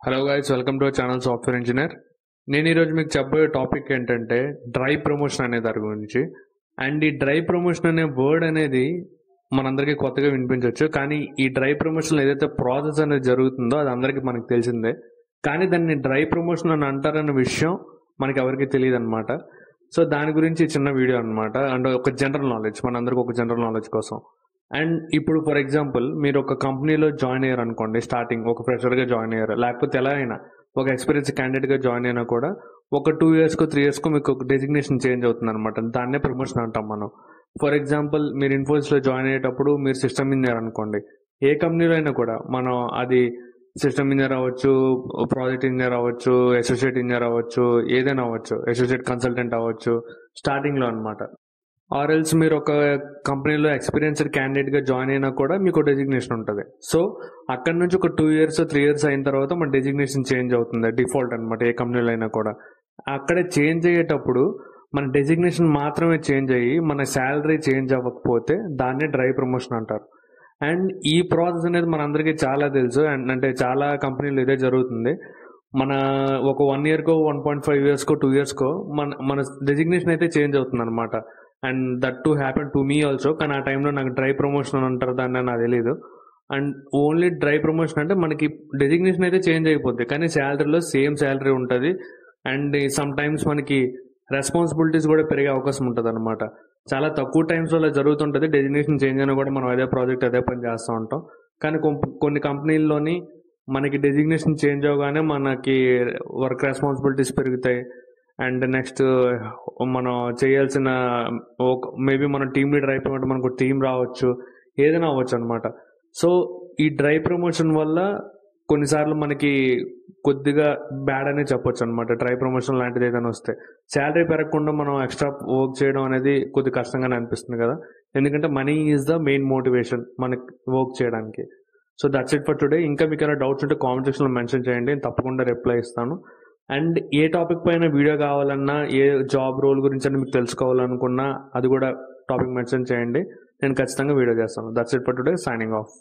Hello guys, welcome to our channel software engineer. నేను ఈరోజు మీకు చెప్పబోయే టాపిక్ ఏంటంటే డ్రై ప్రమోషన్ అనే దాని గురించి. అండ్ ఈ డ్రై ప్రమోషన్ అనే వర్డ్ అనేది మనందరికీ కొత్తగా వినిపించవచ్చు, కానీ ఈ డ్రై ప్రమోషన్ ఏదైతే ప్రాసెస్ అనేది జరుగుతుందో అది అందరికీ మనకు తెలిసిందే. కానీ దాన్ని డ్రై ప్రమోషన్ అని అంటారన్న విషయం మనకి ఎవరికి తెలియదు అనమాట. సో దాని గురించి చిన్న వీడియో అనమాట. అండ్ ఒక జనరల్ నాలెడ్జ్, మనందరికీ ఒక జనరల్ నాలెడ్జ్ కోసం. అండ్ ఇప్పుడు ఫర్ ఎగ్జాంపుల్ మీరు ఒక కంపెనీలో జాయిన్ అయ్యారు అనుకోండి, స్టార్టింగ్ ఒక ఫ్రెషర్గా జాయిన్ అయ్యారు, లేకపోతే ఎలా అయినా ఒక ఎక్స్పీరియన్స్ క్యాండిడేట్గా జాయిన్ అయినా కూడా ఒక 2 yearsకో 3 yearsకో మీకు ఒక డెసిగ్నేషన్ చేంజ్ అవుతుంది అనమాట. దాన్నే ప్రమోషన్ అంటాం మనం. ఫర్ ఎగ్జాంపుల్ మీరు ఇన్ఫోసిస్లో జాయిన్ అయ్యేటప్పుడు మీరు సిస్టమ్ ఇంజనీర్ అనుకోండి. ఏ కంపెనీలో అయినా కూడా మనం అది సిస్టమ్ ఇంజనీర్ అవ్వచ్చు, ప్రాజెక్ట్ ఇంజనీర్ అవ్వచ్చు, అసోసియేట్ ఇంజనీర్ అవ్వచ్చు, ఏదైనా అవ్వచ్చు, అసోసియేట్ కన్సల్టెంట్ అవ్వచ్చు స్టార్టింగ్లో అనమాట. ఆర్ ఎల్స్ మీరు ఒక కంపెనీలో ఎక్స్పీరియన్స్డ్ క్యాండిడేట్గా జాయిన్ అయినా కూడా మీకు డెసిగ్నేషన్ ఉంటుంది. సో అక్కడ నుంచి ఒక 2 years 3 years అయిన తర్వాత మన డెసిగ్నేషన్ చేంజ్ అవుతుంది, డిఫాల్ట్ అనమాట. ఏ కంపెనీలో అయినా కూడా అక్కడే చేంజ్ అయ్యేటప్పుడు మన డెసిగ్నేషన్ మాత్రమే చేంజ్ అయ్యి మన శాలరీ చేంజ్ అవ్వకపోతే దాన్నే డ్రై ప్రమోషన్ అంటారు. అండ్ ఈ ప్రాసెస్ అనేది మనందరికీ చాలా తెలుసు. అండ్ అంటే చాలా కంపెనీలు ఇదే జరుగుతుంది. మన ఒక 1 yearకో 1.5 yearsకో 2 yearsకో మన డెసిగ్నేషన్ అయితే చేంజ్ అవుతుంది అనమాట. And that to happen to me also. కానీ ఆ టైంలో నాకు డ్రై ప్రమోషన్ అని అంటారు దాన్ని, నాకు తెలియదు. అండ్ ఓన్లీ డ్రై ప్రమోషన్ అంటే మనకి డెసిగ్నేషన్ అయితే చేంజ్ అయిపోద్ది, కానీ శాలరీలో సేమ్ శాలరీ ఉంటుంది. అండ్ సమ్ టైమ్స్ మనకి రెస్పాన్సిబిలిటీస్ కూడా పెరిగే అవకాశం ఉంటుంది అనమాట. చాలా తక్కువ టైమ్స్ అలా జరుగుతుంటుంది. డెసిగ్నేషన్ చేంజ్ అయినా కూడా మనం అదే ప్రాజెక్ట్ అదే పని చేస్తూ ఉంటాం. కానీ కొన్ని కంపెనీల్లోని మనకి డెసిగ్నేషన్ చేంజ్ అవగానే మనకి వర్క్ రెస్పాన్సిబిలిటీస్ పెరుగుతాయి. అండ్ నెక్స్ట్ మనం చేయాల్సిన మేబీ మనం టీమ్ లీడర్ అయిపోయినట్టు మనకు టీం రావచ్చు, ఏదైనా అవ్వచ్చు అనమాట. సో ఈ డ్రై ప్రమోషన్ వల్ల కొన్నిసార్లు మనకి కొద్దిగా బ్యాడ్ అనే చెప్పొచ్చు అనమాట. డ్రై ప్రమోషన్ లాంటిది ఏదైనా వస్తే శాలరీ పెరగకుండా మనం ఎక్స్ట్రా వర్క్ చేయడం అనేది కొద్ది కష్టంగానే అనిపిస్తుంది కదా, ఎందుకంటే money is the main motivation మనకి వర్క్ చేయడానికి. So that's it for today. ఇంకా మీకు ఏమైనా డౌట్స్ ఉంటే కామెంట్ సెక్షన్లో మెన్షన్ చేయండి, నేను తప్పకుండా రిప్లై ఇస్తాను. అండ్ ఏ టాపిక్ పైన వీడియో కావాలన్నా, ఏ జాబ్ రోల్ గురించి అని మీకు తెలుసుకోవాలనుకున్నా అది కూడా టాపిక్ మెన్షన్ చేయండి, నేను ఖచ్చితంగా వీడియో చేస్తాను. That's it for today. Signing off.